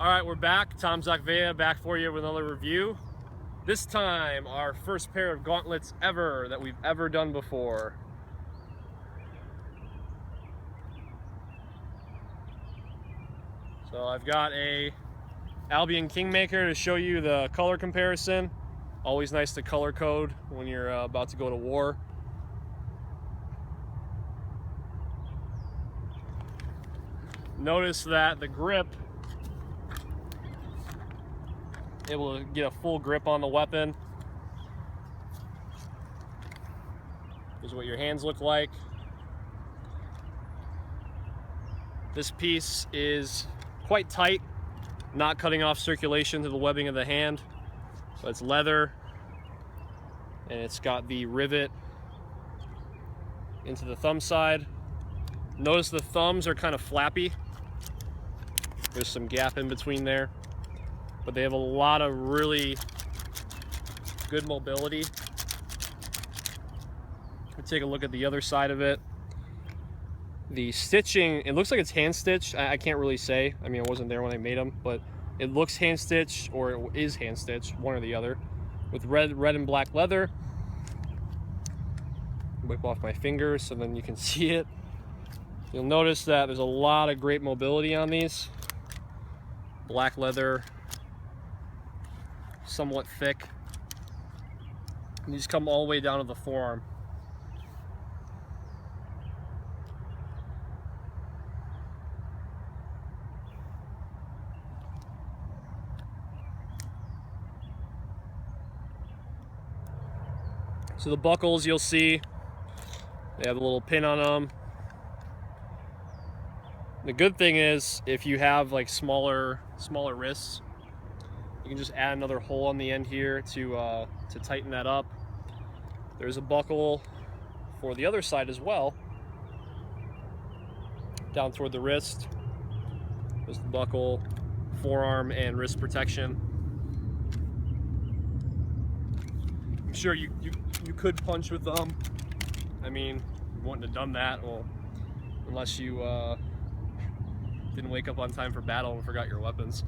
All right, we're back. Tom Zakvea back for you with another review. This time, our first pair of gauntlets ever that we've ever done before. So I've got a Albion Kingmaker to show you the color comparison. Always nice to color code when you're about to go to war. Notice that the grip, able to get a full grip on the weapon. This is what your hands look like. This piece is quite tight, not cutting off circulation to the webbing of the hand. So it's leather, and it's got the rivet into the thumb side. Notice the thumbs are kind of flappy. There's some gap in between there, but they have a lot of really good mobility. We'll take a look at the other side of it. The stitching, it looks like it's hand stitched. I can't really say. I mean, I wasn't there when I made them, but it looks hand stitched, or it is hand stitched, one or the other, with red and black leather. Wipe off my fingers so then you can see it. You'll notice that there's a lot of great mobility on these. Black leather, somewhat thick. And these come all the way down to the forearm. So the buckles, you'll see, they have a little pin on them. The good thing is, if you have like smaller wrists, you can just add another hole on the end here to tighten that up. There's a buckle for the other side as well, down toward the wrist. There's the buckle, forearm, and wrist protection. I'm sure you could punch with them. I mean, you wouldn't have done that, well, unless you didn't wake up on time for battle and forgot your weapons.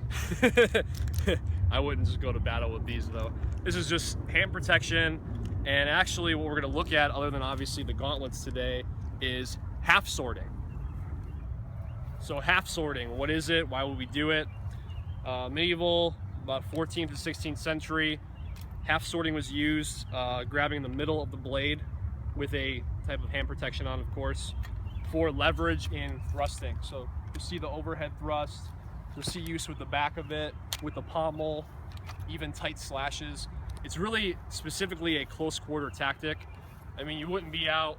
I wouldn't just go to battle with these though. This is just hand protection, and actually what we're going to look at, other than obviously the gauntlets today, is half swording. So half swording, what is it? Why would we do it? Medieval, about 14th to 16th century, half swording was used, grabbing the middle of the blade with a type of hand protection on, of course, for leverage in thrusting. So you see the overhead thrust, you'll see use with the back of it, with the pommel, even tight slashes. It's really specifically a close quarter tactic. I mean, you wouldn't be out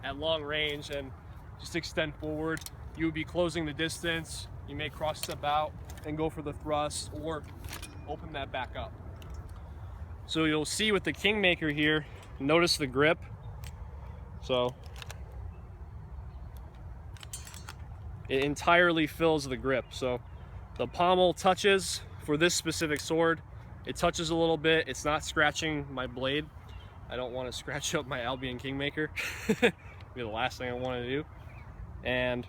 at long range and just extend forward. You would be closing the distance. You may cross step out and go for the thrust, or open that back up. So you'll see with the Kingmaker here, notice the grip. So it entirely fills the grip. So the pommel touches for this specific sword. It touches a little bit. It's not scratching my blade. I don't want to scratch up my Albion Kingmaker. It'd be the last thing I want to do. And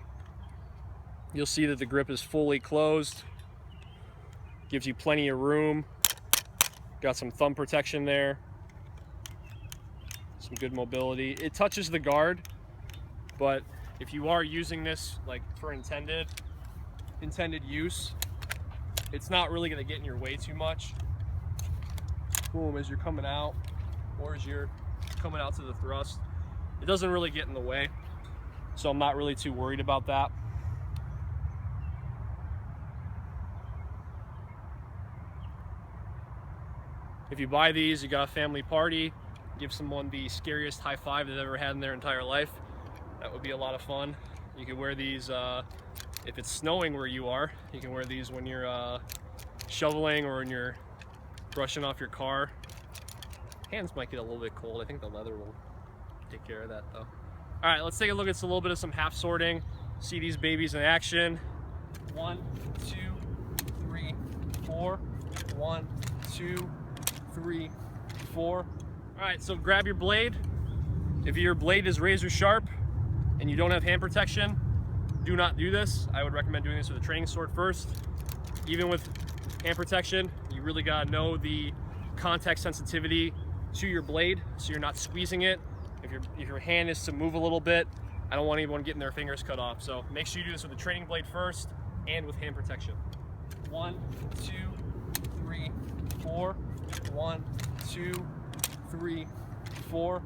you'll see that the grip is fully closed. Gives you plenty of room. Got some thumb protection there. Some good mobility. It touches the guard, but if you are using this like for intended use, it's not really going to get in your way too much. Boom, as you're coming out, or as you're coming out to the thrust, it doesn't really get in the way, so I'm not really too worried about that. If you buy these, you got a family party, give someone the scariest high five they've ever had in their entire life. That would be a lot of fun. You can wear these if it's snowing where you are. You can wear these when you're shoveling or when you're brushing off your car. Hands might get a little bit cold. I think the leather will take care of that though. All right, let's take a look at a little bit of some half sorting. See these babies in action. 1, 2, 3, 4. 1, 2, 3, 4. All right, so grab your blade. If your blade is razor sharp and you don't have hand protection, do not do this. I would recommend doing this with a training sword first. even with hand protection, you really gotta know the contact sensitivity to your blade, so you're not squeezing it. If your hand is to move a little bit, I don't want anyone getting their fingers cut off. So make sure you do this with the training blade first and with hand protection. 1, 2, 3, 4. 1, 2, 3, 4.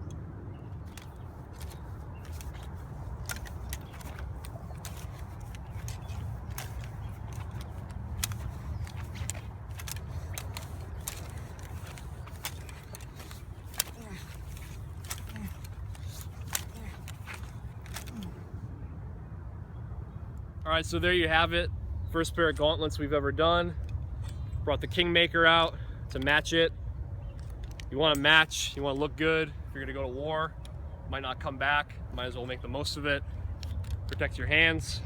All right, so there you have it. First pair of gauntlets we've ever done. Brought the Kingmaker out to match it. You want to match, you want to look good. If you're gonna go to war, might not come back, might as well make the most of it. Protect your hands.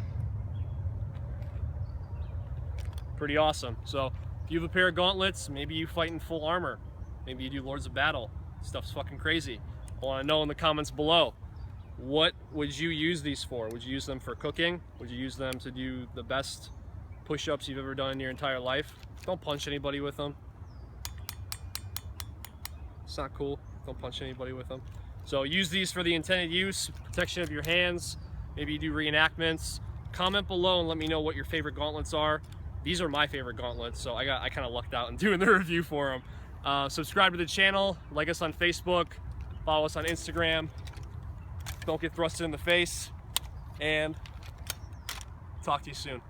Pretty awesome. So if you have a pair of gauntlets, maybe you fight in full armor. Maybe you do Lords of Battle. Stuff's fucking crazy. I want to know in the comments below. What would you use these for? Would you use them for cooking? Would you use them to do the best push-ups you've ever done in your entire life? Don't punch anybody with them. It's not cool. Don't punch anybody with them. So use these for the intended use, protection of your hands. Maybe you do reenactments. Comment below and let me know what your favorite gauntlets are. These are my favorite gauntlets, so I kind of lucked out in doing the review for them. Subscribe to the channel, like us on Facebook, follow us on Instagram. Don't get thrusted in the face, and talk to you soon.